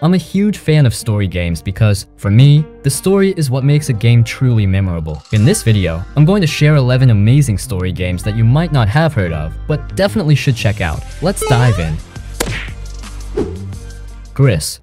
I'm a huge fan of story games because, for me, the story is what makes a game truly memorable. In this video, I'm going to share 11 amazing story games that you might not have heard of, but definitely should check out. Let's dive in. Gris.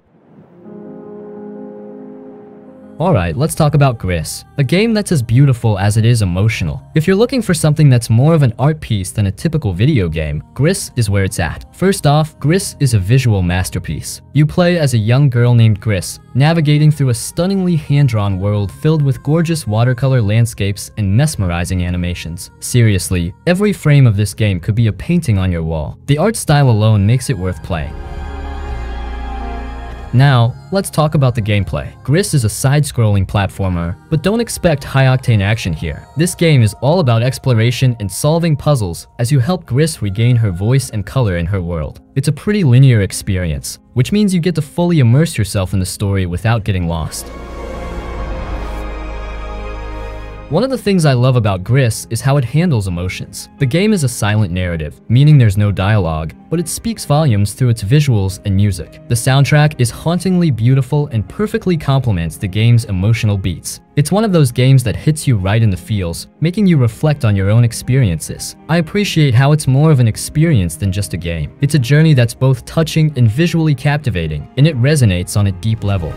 Alright, let's talk about Gris, a game that's as beautiful as it is emotional. If you're looking for something that's more of an art piece than a typical video game, Gris is where it's at. First off, Gris is a visual masterpiece. You play as a young girl named Gris, navigating through a stunningly hand-drawn world filled with gorgeous watercolor landscapes and mesmerizing animations. Seriously, every frame of this game could be a painting on your wall. The art style alone makes it worth playing. Now, let's talk about the gameplay. Gris is a side-scrolling platformer, but don't expect high-octane action here. This game is all about exploration and solving puzzles as you help Gris regain her voice and color in her world. It's a pretty linear experience, which means you get to fully immerse yourself in the story without getting lost. One of the things I love about Gris is how it handles emotions. The game is a silent narrative, meaning there's no dialogue, but it speaks volumes through its visuals and music. The soundtrack is hauntingly beautiful and perfectly complements the game's emotional beats. It's one of those games that hits you right in the feels, making you reflect on your own experiences. I appreciate how it's more of an experience than just a game. It's a journey that's both touching and visually captivating, and it resonates on a deep level.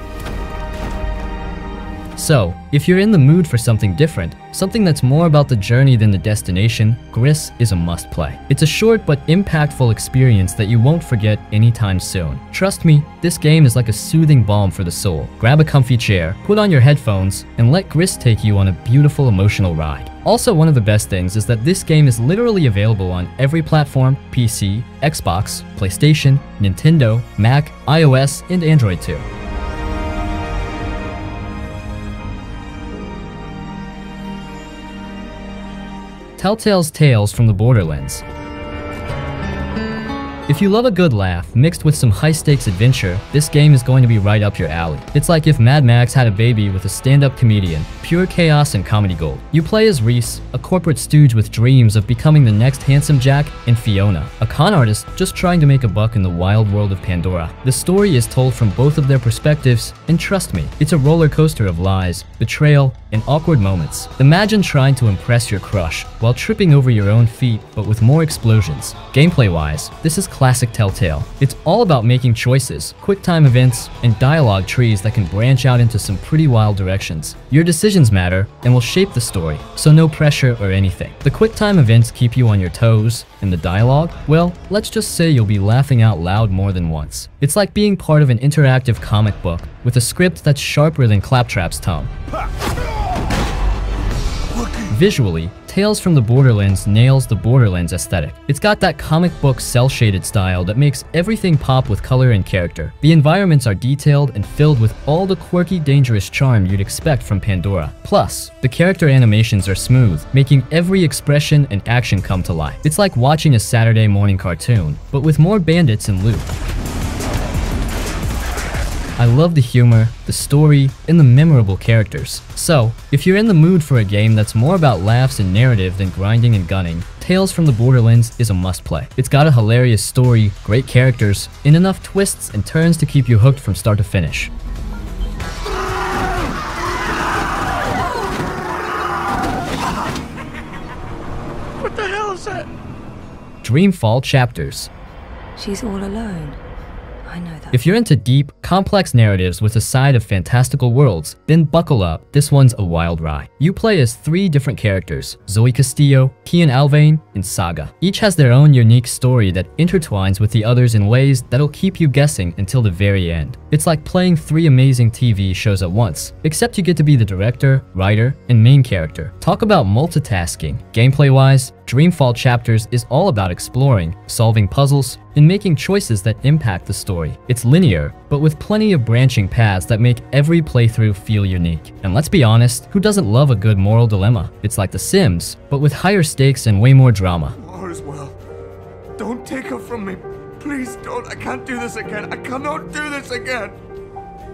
So, if you're in the mood for something different, something that's more about the journey than the destination, Gris is a must-play. It's a short but impactful experience that you won't forget anytime soon. Trust me, this game is like a soothing balm for the soul. Grab a comfy chair, put on your headphones, and let Gris take you on a beautiful emotional ride. Also, one of the best things is that this game is literally available on every platform: PC, Xbox, PlayStation, Nintendo, Mac, iOS, and Android too. Telltale's Tales from the Borderlands. If you love a good laugh mixed with some high-stakes adventure, this game is going to be right up your alley. It's like if Mad Max had a baby with a stand-up comedian, pure chaos and comedy gold. You play as Reese, a corporate stooge with dreams of becoming the next Handsome Jack, and Fiona, a con artist just trying to make a buck in the wild world of Pandora. The story is told from both of their perspectives, and trust me, it's a roller coaster of lies, betrayal, and awkward moments. Imagine trying to impress your crush while tripping over your own feet, but with more explosions. Gameplay-wise, this is classic Telltale. It's all about making choices, quick-time events, and dialogue trees that can branch out into some pretty wild directions. Your decisions matter and will shape the story, so no pressure or anything. The quick-time events keep you on your toes, and the dialogue? Well, let's just say you'll be laughing out loud more than once. It's like being part of an interactive comic book with a script that's sharper than Claptrap's tongue. Visually, Tales from the Borderlands nails the Borderlands aesthetic. It's got that comic book cel-shaded style that makes everything pop with color and character. The environments are detailed and filled with all the quirky, dangerous charm you'd expect from Pandora. Plus, the character animations are smooth, making every expression and action come to life. It's like watching a Saturday morning cartoon, but with more bandits and loot. I love the humor, the story, and the memorable characters. So, if you're in the mood for a game that's more about laughs and narrative than grinding and gunning, Tales from the Borderlands is a must-play. It's got a hilarious story, great characters, and enough twists and turns to keep you hooked from start to finish. What the hell is that? Dreamfall Chapters. She's all alone. I know that. If you're into deep, complex narratives with a side of fantastical worlds, then buckle up, this one's a wild ride. You play as 3 different characters: Zoe Castillo, Kian Alvain, and Saga. Each has their own unique story that intertwines with the others in ways that'll keep you guessing until the very end. It's like playing 3 amazing TV shows at once, except you get to be the director, writer, and main character. Talk about multitasking. Gameplay-wise, Dreamfall Chapters is all about exploring, solving puzzles, and making choices that impact the story. It's linear, but with plenty of branching paths that make every playthrough feel unique. And let's be honest, who doesn't love a good moral dilemma? It's like The Sims, but with higher stakes and way more drama. All is well. Don't take her from me. Please don't. I can't do this again. I cannot do this again.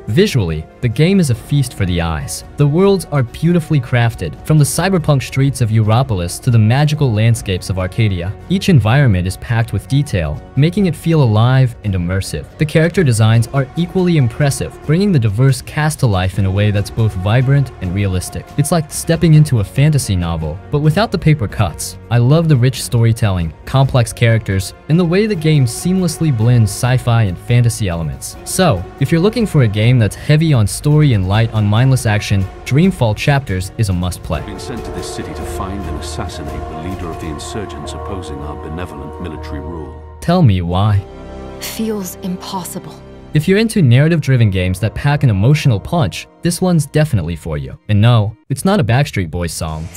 Visually, the game is a feast for the eyes. The worlds are beautifully crafted, from the cyberpunk streets of Europolis to the magical landscapes of Arcadia. Each environment is packed with detail, making it feel alive and immersive. The character designs are equally impressive, bringing the diverse cast to life in a way that's both vibrant and realistic. It's like stepping into a fantasy novel, but without the paper cuts. I love the rich storytelling, complex characters, and the way the game seamlessly blends sci-fi and fantasy elements. So, if you're looking for a game that's heavy on story and light on mindless action, Dreamfall Chapters is a must-play. I've been sent to this city to find and assassinate the leader of the insurgents opposing our benevolent military rule. Tell me why. Feels impossible. If you're into narrative-driven games that pack an emotional punch, this one's definitely for you. And no, it's not a Backstreet Boys song,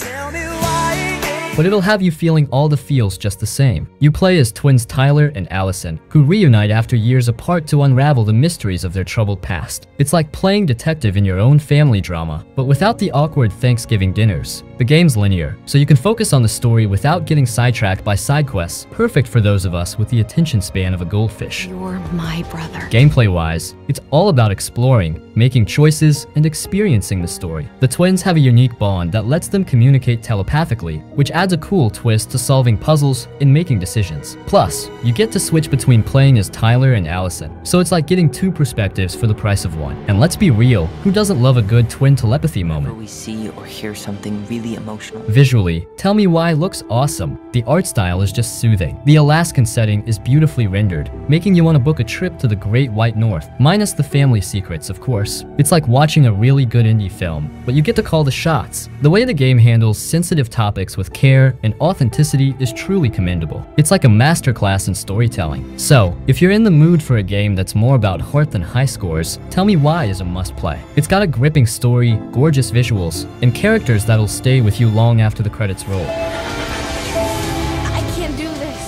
but it'll have you feeling all the feels just the same. You play as twins Tyler and Allison, who reunite after years apart to unravel the mysteries of their troubled past. It's like playing detective in your own family drama, but without the awkward Thanksgiving dinners. The game's linear, so you can focus on the story without getting sidetracked by side quests, perfect for those of us with the attention span of a goldfish. You're my brother. Gameplay-wise, it's all about exploring, making choices, and experiencing the story. The twins have a unique bond that lets them communicate telepathically, which adds a cool twist to solving puzzles and making decisions. Plus, you get to switch between playing as Tyler and Allison, so it's like getting two perspectives for the price of one. And let's be real, who doesn't love a good twin telepathy moment? Whenever we see or hear something really emotional. Visually, Tell Me Why looks awesome. The art style is just soothing. The Alaskan setting is beautifully rendered, making you want to book a trip to the Great White North, minus the family secrets, of course. It's like watching a really good indie film, but you get to call the shots. The way the game handles sensitive topics with care and authenticity is truly commendable. It's like a masterclass in storytelling. So, if you're in the mood for a game that's more about heart than high scores, Tell Me Why is a must-play. It's got a gripping story, gorgeous visuals, and characters that'll stay with you long after the credits roll. I can't do this.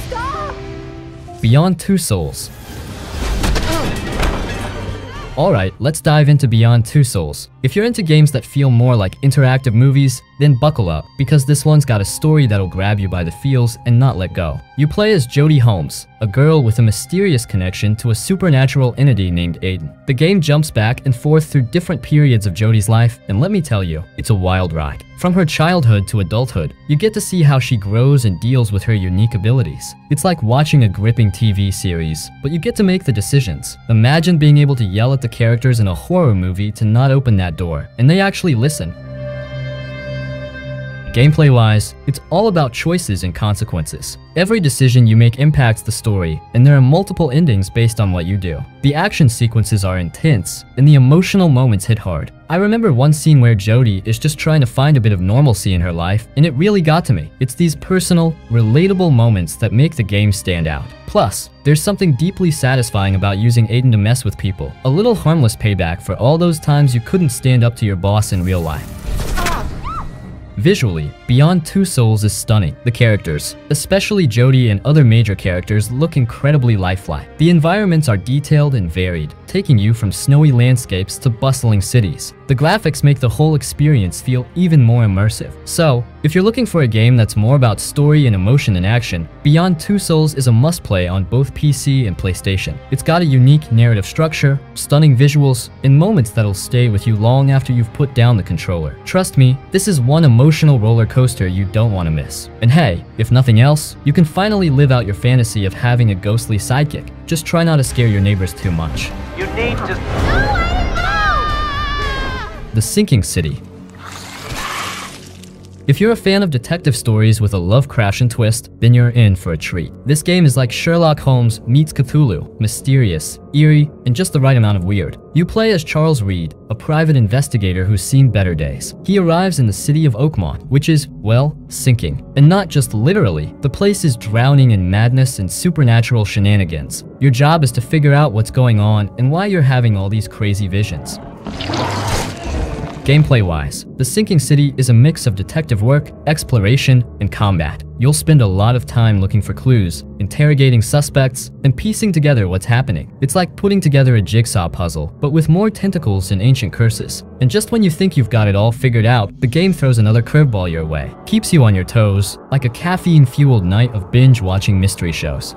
Stop! Beyond Two Souls. Alright, let's dive into Beyond Two Souls. If you're into games that feel more like interactive movies, then buckle up, because this one's got a story that'll grab you by the feels and not let go. You play as Jodie Holmes, a girl with a mysterious connection to a supernatural entity named Aiden. The game jumps back and forth through different periods of Jodie's life, and let me tell you, it's a wild ride. From her childhood to adulthood, you get to see how she grows and deals with her unique abilities. It's like watching a gripping TV series, but you get to make the decisions. Imagine being able to yell at the characters in a horror movie to not open that door, and they actually listen. Gameplay-wise, it's all about choices and consequences. Every decision you make impacts the story, and there are multiple endings based on what you do. The action sequences are intense, and the emotional moments hit hard. I remember one scene where Jodie is just trying to find a bit of normalcy in her life, and it really got to me. It's these personal, relatable moments that make the game stand out. Plus, there's something deeply satisfying about using Aiden to mess with people. A little harmless payback for all those times you couldn't stand up to your boss in real life. Visually, Beyond Two Souls is stunning. The characters, especially Jodie and other major characters, look incredibly lifelike. The environments are detailed and varied, taking you from snowy landscapes to bustling cities. The graphics make the whole experience feel even more immersive. So, if you're looking for a game that's more about story and emotion than action, Beyond Two Souls is a must-play on both PC and PlayStation. It's got a unique narrative structure, stunning visuals, and moments that'll stay with you long after you've put down the controller. Trust me, this is one emotional roller coaster you don't want to miss. And hey, if nothing else, you can finally live out your fantasy of having a ghostly sidekick. Just try not to scare your neighbors too much. You need to... The Sinking City. If you're a fan of detective stories with a Lovecraftian twist, then you're in for a treat. This game is like Sherlock Holmes meets Cthulhu, mysterious, eerie, and just the right amount of weird. You play as Charles Reed, a private investigator who's seen better days. He arrives in the city of Oakmont, which is, well, sinking. And not just literally, the place is drowning in madness and supernatural shenanigans. Your job is to figure out what's going on and why you're having all these crazy visions. Gameplay-wise, The Sinking City is a mix of detective work, exploration, and combat. You'll spend a lot of time looking for clues, interrogating suspects, and piecing together what's happening. It's like putting together a jigsaw puzzle, but with more tentacles and ancient curses. And just when you think you've got it all figured out, the game throws another curveball your way. Keeps you on your toes, like a caffeine-fueled night of binge-watching mystery shows.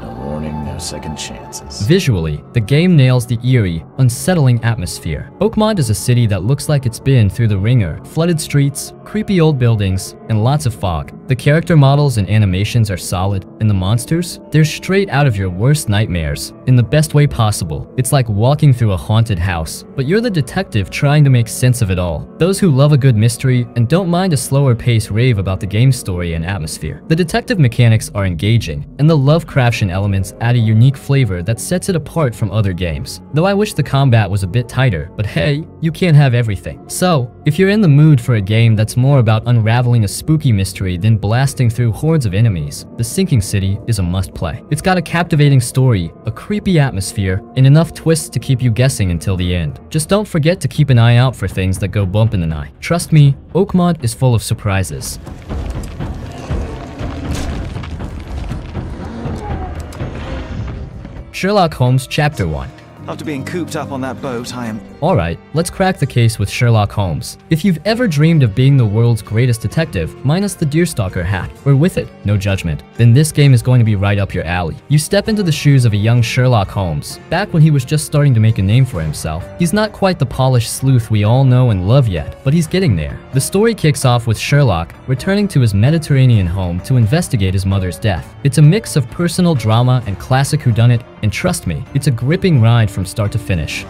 No warning now. no second chances. Visually, the game nails the eerie, unsettling atmosphere. Oakmont is a city that looks like it's been through the ringer. Flooded streets, creepy old buildings, and lots of fog. The character models and animations are solid, and the monsters? They're straight out of your worst nightmares, in the best way possible. It's like walking through a haunted house, but you're the detective trying to make sense of it all. Those who love a good mystery and don't mind a slower pace rave about the game's story and atmosphere. The detective mechanics are engaging, and the Lovecraftian elements add a unique flavor that sets it apart from other games. Though I wish the combat was a bit tighter, but hey, you can't have everything. So, if you're in the mood for a game that's more about unraveling a spooky mystery than blasting through hordes of enemies, The Sinking City is a must-play. It's got a captivating story, a creepy atmosphere, and enough twists to keep you guessing until the end. Just don't forget to keep an eye out for things that go bump in the night. Trust me, Oakmont is full of surprises. Sherlock Holmes Chapter 1. After being cooped up on that boat, I am... Alright, let's crack the case with Sherlock Holmes. If you've ever dreamed of being the world's greatest detective, minus the deerstalker hat, or with it, no judgment, then this game is going to be right up your alley. You step into the shoes of a young Sherlock Holmes, back when he was just starting to make a name for himself. He's not quite the polished sleuth we all know and love yet, but he's getting there. The story kicks off with Sherlock returning to his Mediterranean home to investigate his mother's death. It's a mix of personal drama and classic whodunit, and trust me, it's a gripping ride from start to finish.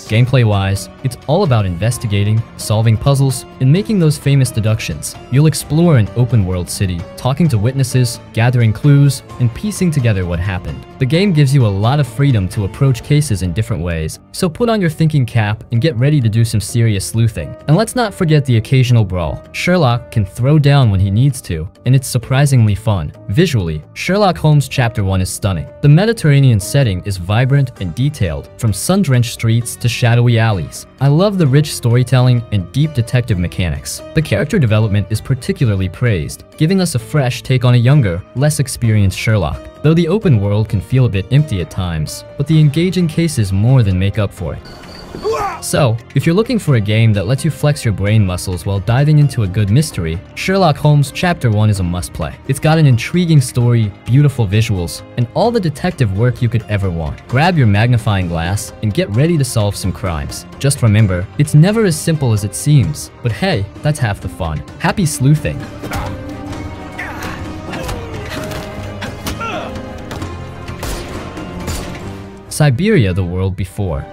Gameplay-wise, it's all about investigating, solving puzzles, and making those famous deductions. You'll explore an open-world city, talking to witnesses, gathering clues, and piecing together what happened. The game gives you a lot of freedom to approach cases in different ways, so put on your thinking cap and get ready to do some serious sleuthing. And let's not forget the occasional brawl. Sherlock can throw down when he needs to, and it's surprisingly fun. Visually, Sherlock Holmes Chapter 1 is stunning. The Mediterranean setting is vibrant and detailed, from sun-drenched streets to shadowy alleys. I love the rich storytelling and deep detective mechanics. The character development is particularly praised, giving us a fresh take on a younger, less experienced Sherlock. Though the open world can feel a bit empty at times, but the engaging cases more than make up for it. So, if you're looking for a game that lets you flex your brain muscles while diving into a good mystery, Sherlock Holmes Chapter 1 is a must-play. It's got an intriguing story, beautiful visuals, and all the detective work you could ever want. Grab your magnifying glass and get ready to solve some crimes. Just remember, it's never as simple as it seems, but hey, that's half the fun. Happy sleuthing! Siberia: The World Before.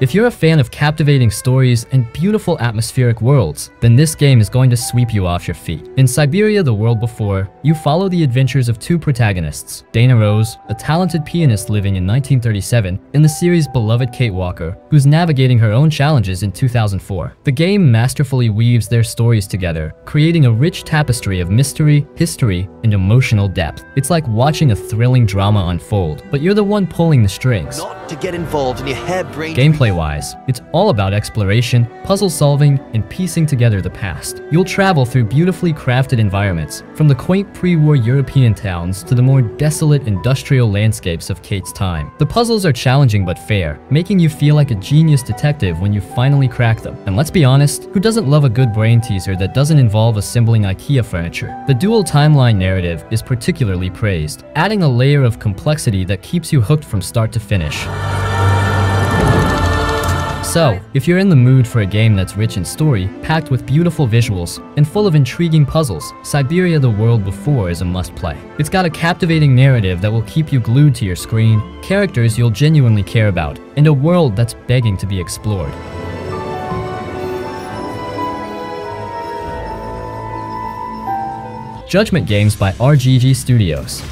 If you're a fan of captivating stories and beautiful atmospheric worlds, then this game is going to sweep you off your feet. In Siberia: The World Before, you follow the adventures of two protagonists, Dana Rose, a talented pianist living in 1937, and the series' beloved Kate Walker, who's navigating her own challenges in 2004. The game masterfully weaves their stories together, creating a rich tapestry of mystery, history, and emotional depth. It's like watching a thrilling drama unfold, but you're the one pulling the strings. Not to get involved in your harebrained... Gameplay-wise, it's all about exploration, puzzle solving, and piecing together the past. You'll travel through beautifully crafted environments, from the quaint pre-war European towns to the more desolate industrial landscapes of Kate's time. The puzzles are challenging but fair, making you feel like a genius detective when you finally crack them. And let's be honest, who doesn't love a good brain teaser that doesn't involve assembling IKEA furniture? The dual timeline narrative is particularly praised, adding a layer of complexity that keeps you hooked from start to finish. So, if you're in the mood for a game that's rich in story, packed with beautiful visuals, and full of intriguing puzzles, Siberia: The World Before is a must-play. It's got a captivating narrative that will keep you glued to your screen, characters you'll genuinely care about, and a world that's begging to be explored. Judgment Games by RGG Studios.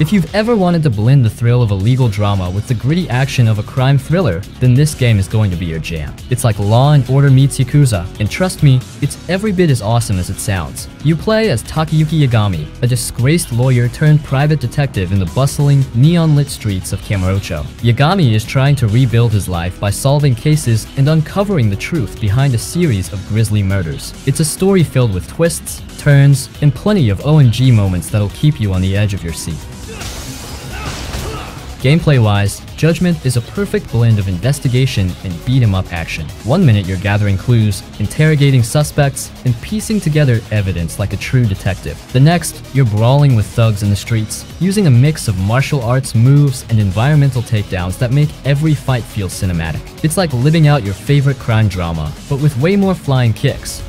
If you've ever wanted to blend the thrill of a legal drama with the gritty action of a crime thriller, then this game is going to be your jam. It's like Law & Order meets Yakuza, and trust me, it's every bit as awesome as it sounds. You play as Takayuki Yagami, a disgraced lawyer turned private detective in the bustling, neon-lit streets of Kamurocho. Yagami is trying to rebuild his life by solving cases and uncovering the truth behind a series of grisly murders. It's a story filled with twists, turns, and plenty of OMG moments that'll keep you on the edge of your seat. Gameplay-wise, Judgment is a perfect blend of investigation and beat-em-up action. One minute you're gathering clues, interrogating suspects, and piecing together evidence like a true detective. The next, you're brawling with thugs in the streets, using a mix of martial arts moves and environmental takedowns that make every fight feel cinematic. It's like living out your favorite crime drama, but with way more flying kicks.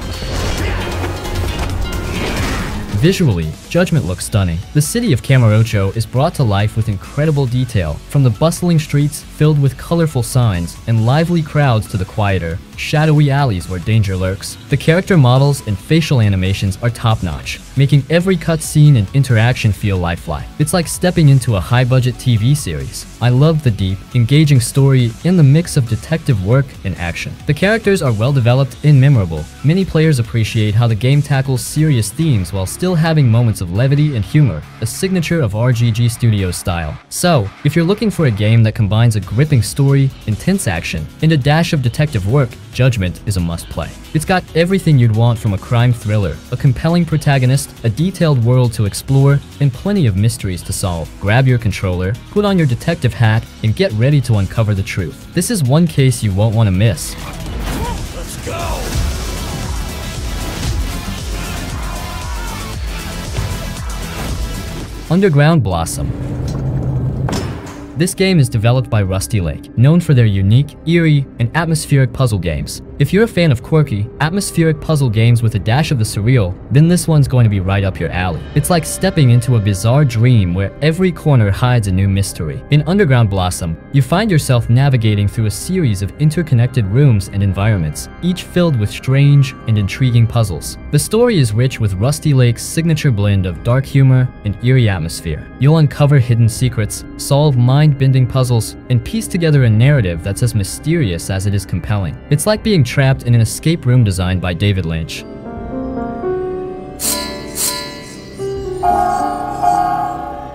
Visually, Judgment looks stunning. The city of Kamurocho is brought to life with incredible detail, from the bustling streets filled with colorful signs and lively crowds to the quieter, shadowy alleys where danger lurks. The character models and facial animations are top-notch, making every cutscene and interaction feel lifelike. It's like stepping into a high-budget TV series. I love the deep, engaging story and the mix of detective work and action. The characters are well-developed and memorable. Many players appreciate how the game tackles serious themes while still having moments of levity and humor, a signature of RGG Studios' style. So, if you're looking for a game that combines a gripping story, intense action, and a dash of detective work, Judgment is a must-play. It's got everything you'd want from a crime thriller, a compelling protagonist, a detailed world to explore, and plenty of mysteries to solve. Grab your controller, put on your detective hat, and get ready to uncover the truth. This is one case you won't want to miss. Let's go! Underground Blossom. This game is developed by Rusty Lake, known for their unique, eerie, and atmospheric puzzle games. If you're a fan of quirky, atmospheric puzzle games with a dash of the surreal, then this one's going to be right up your alley. It's like stepping into a bizarre dream where every corner hides a new mystery. In Underground Blossom, you find yourself navigating through a series of interconnected rooms and environments, each filled with strange and intriguing puzzles. The story is rich with Rusty Lake's signature blend of dark humor and eerie atmosphere. You'll uncover hidden secrets, solve mind-bending puzzles, and piece together a narrative that's as mysterious as it is compelling. It's like being trapped in an escape room designed by David Lynch.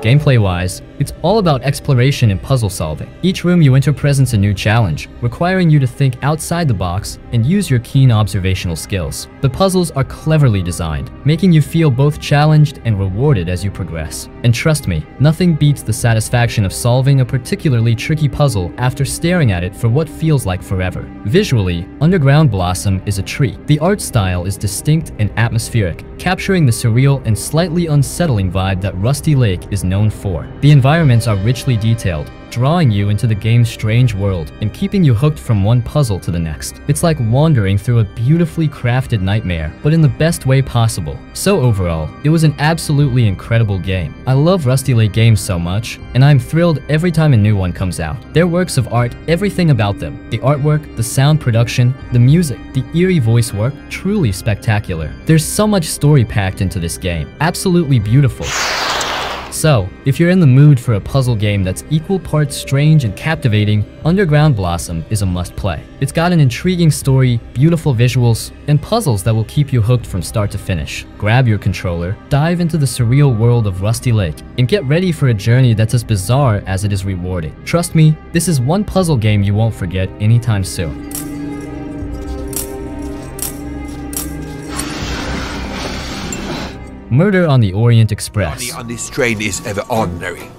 Gameplay-wise, it's all about exploration and puzzle solving. Each room you enter presents a new challenge, requiring you to think outside the box and use your keen observational skills. The puzzles are cleverly designed, making you feel both challenged and rewarded as you progress. And trust me, nothing beats the satisfaction of solving a particularly tricky puzzle after staring at it for what feels like forever. Visually, Underground Blossom is a treat. The art style is distinct and atmospheric, capturing the surreal and slightly unsettling vibe that Rusty Lake is known for. The environments are richly detailed, drawing you into the game's strange world and keeping you hooked from one puzzle to the next. It's like wandering through a beautifully crafted nightmare, but in the best way possible. So overall, it was an absolutely incredible game. I love Rusty Lake games so much, and I'm thrilled every time a new one comes out. Their works of art, everything about them, the artwork, the sound production, the music, the eerie voice work, truly spectacular. There's so much story packed into this game. Absolutely beautiful. So, if you're in the mood for a puzzle game that's equal parts strange and captivating, Underground Blossom is a must-play. It's got an intriguing story, beautiful visuals, and puzzles that will keep you hooked from start to finish. Grab your controller, dive into the surreal world of Rusty Lake, and get ready for a journey that's as bizarre as it is rewarding. Trust me, this is one puzzle game you won't forget anytime soon. Murder on the Orient Express. Money on this train is ever ordinary.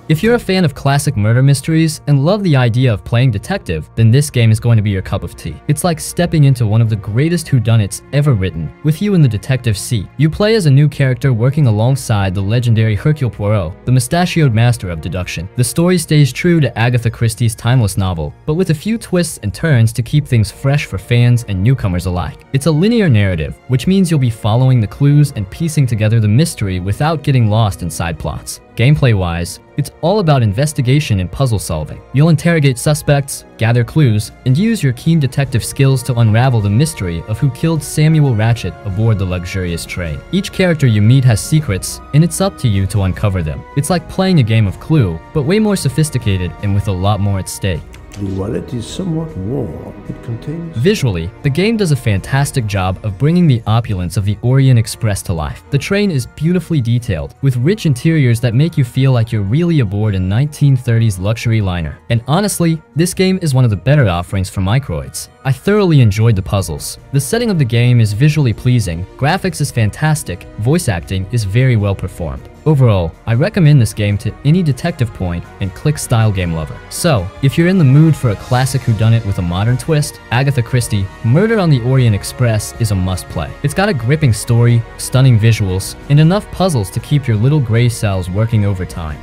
If you're a fan of classic murder mysteries and love the idea of playing detective, then this game is going to be your cup of tea. It's like stepping into one of the greatest whodunits ever written, with you in the detective seat. You play as a new character working alongside the legendary Hercule Poirot, the mustachioed master of deduction. The story stays true to Agatha Christie's timeless novel, but with a few twists and turns to keep things fresh for fans and newcomers alike. It's a linear narrative, which means you'll be following the clues and piecing together the mystery without getting lost in side plots. Gameplay-wise, it's all about investigation and puzzle solving. You'll interrogate suspects, gather clues, and use your keen detective skills to unravel the mystery of who killed Samuel Ratchet aboard the luxurious train. Each character you meet has secrets, and it's up to you to uncover them. It's like playing a game of Clue, but way more sophisticated and with a lot more at stake. The wallet is somewhat warm. It contains... Visually, the game does a fantastic job of bringing the opulence of the Orient Express to life. The train is beautifully detailed, with rich interiors that make you feel like you're really aboard a 1930s luxury liner. And honestly, this game is one of the better offerings for microids. I thoroughly enjoyed the puzzles. The setting of the game is visually pleasing, graphics is fantastic, voice acting is very well performed. Overall, I recommend this game to any detective point and click style game lover. So, if you're in the mood for a classic whodunit with a modern twist, Agatha Christie, Murder on the Orient Express is a must-play. It's got a gripping story, stunning visuals, and enough puzzles to keep your little gray cells working overtime.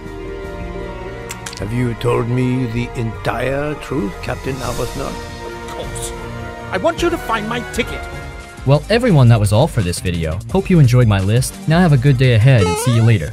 Have you told me the entire truth, Captain Dontnod? Of course. I want you to find my ticket. Well, everyone, that was all for this video. Hope you enjoyed my list. Now have a good day ahead and see you later.